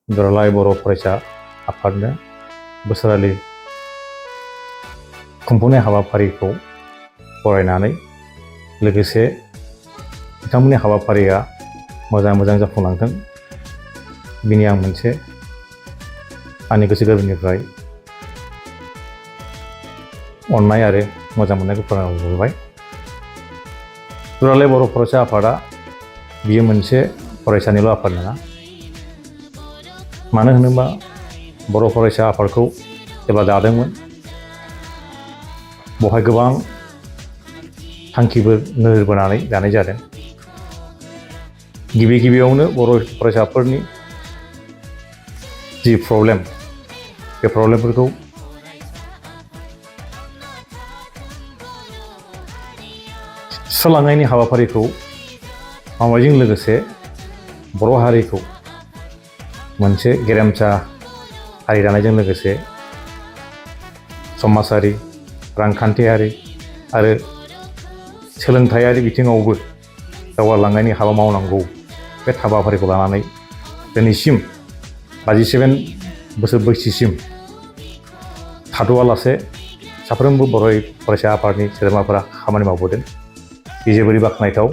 दुलाराय बर' फरायसा आफादनो बोसोरारि खुंफुंनाय हाबाफारिखौ बरायनानै लोगोसे बिथांमोननि हाबाफारिया मोजां जाफुंलांथों बिनि आं मोनसे आंनि गोसो गोरबोनिफ्राय अननाय आरो मोजां मोननायखौ फोरमायहरबाय। दुलाराय बर' फरायसा आफादा बियो मोनसे फरायसानिल' आफाद नङा। मानो होनोबा बर' फरायसा आफादखौ जेब्ला दादोंमोन बेवहाय गोबां थांखिफोर नोजोर बोनानै दानाय जादों। गिबियावनो बर' फरायसाफोरनि जि प्रब्लेम बे प्रब्लेमफोरखौ सुस्रांलांनायनि हाबाफारिखौ मावनायजों लोगोसे बर' हारिखौ मोनसे गेरेमसा हारि दानायजों लोगोसे समाजारि रांखान्थियारि आरो सोलोंथायारि बिथिङावबो दावगालांनायनि हाबा मावनांगौ बे हाबाफारिखौ लानानै दिनैसिम 57 बोसोर बैसोसिम थाद'आलासे साफ्रोमबो बर' फरायसा आफादनि सोद्रोमाफोरा खामानि मावबोदों। बे जोबोरै बाख्नायथाव।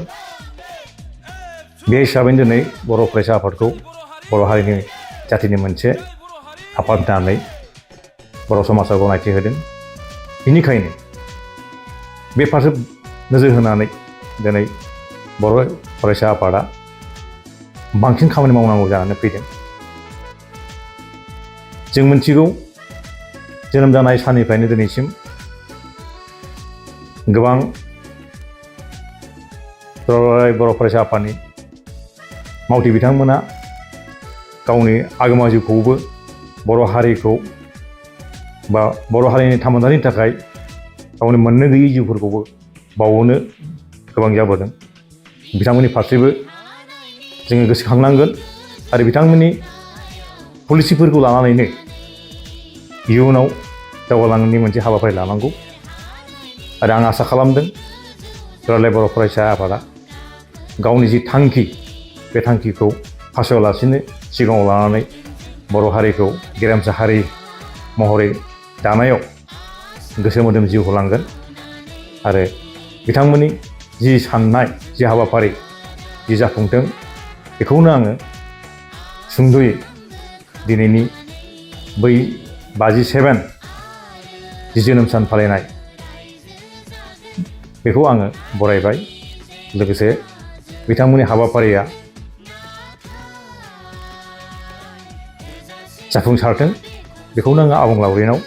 बे हिसाबैनो दिनै बर' फरायसा आफादखौ बर' हारिनि जाथिनि मोनसे आफाद होननानै बर' समाजा गनायथि होदों। बेनिखायनो बे फारसे नोजोर होनानै दिनै बर' फरायसा आफादा बांसिन खामानि मावनांगौ जानानै फैदों। जों मिथिगौ जोनोम जानाय साननिफ्रायनो दिनैसिम गोबां दुलाराय बर' फरायसा आफादनि मावथि बिथांमोना गावनि आगोमा जिउखौबो बर' हारिखौ बा बर' हारिनि थांना थानायनि थाखाय गावनि मोननो गैयै जिउफोरखौबो बावनो गोबां जाबोदों। बिथांमोननि फारसेबो जोङो गोसोखांनांगोन आरो बिथांमोननि पलिसिफोरखौ लानानैनो इयुनाव दावगालांनायनि मोनसे हाबाफारि लानांगौ आरो आं आसा खालामदों दुलाराय बर' फरायसा आफादा गावनि जि थांखि बे थांखिखौ फावसायालासिनो सिगाङाव लानानै बर' हारिखौ गेरेमसा हारि महरै दानायाव गोसो मोदोम जिउ होलांगोन आरो बिथांमोननि जि साननाय जि हाबाफारि जि जाफुंथों बेखौनो आङो सुंद'यै दिनैनि बै 57 जि जोनोम सान फालिनाय बेखौ आङो बरायबाय। लोगोसे बिथांमोननि हाबाफारिया जाफुंसारथों बेखौनो आङो आबुं लावरिनाव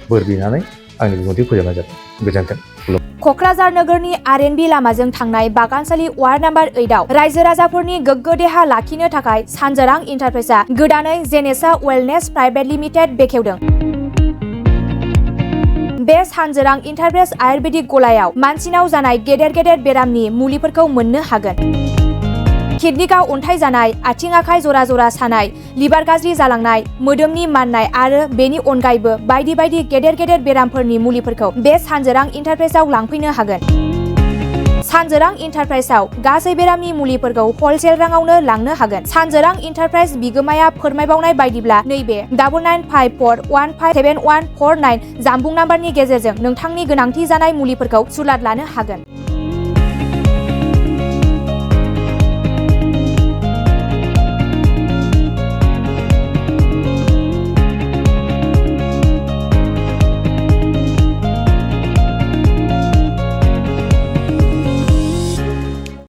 बोर बिनानै आंनि बिबुंथि फोजोबनाय जादों। गोजोन्थों। क'क्राझार नोगोरनि आर.एन.बी. लामाजों थांनाय बागानसालि वार्ड नम्बर 8आव रायजो राजाफोरनि गोग्गो देहा लाखिनो थाखाय सानजोरां इन्टारप्राइजआ गोदानै जेनेसा वेलनेस प्राइभेट लिमिटेड बेखेवदों। बे सानजोरां इन्टारप्राइज आयुर्वेदिक गलायाव मानसिनाव जानाय गेदेर बेरामनि मुलिफोरखौ मोननो हागोन। किडनिकआव अन्थाइ जानाय, आथिं आखाइ जरा सानाय, लिभार गाज्रि जालांनाय, मोदोमनि माननाय आरो बेनि अनगायैबो बायदि गेदेर बेरामफोरनि मुलिफोरखौ बे सानजोरां इन्टारप्राइजआव लांफैनो हागोन। सानजोरां इन्टारप्राइजआव गासै बेरामनि मुलिफोरखौ हलसेल राङावनो लांनो हागोन। सानजोरां इन्टारप्राइज बिगोमाया फोरमायबावनाय बायदिब्ला नैबे 9954157149 जानबुं नाम्बारनि गेजेरजों नोंथांनि गोनांथि जानाय मुलिफोरखौ सुलाद लानो हागोन।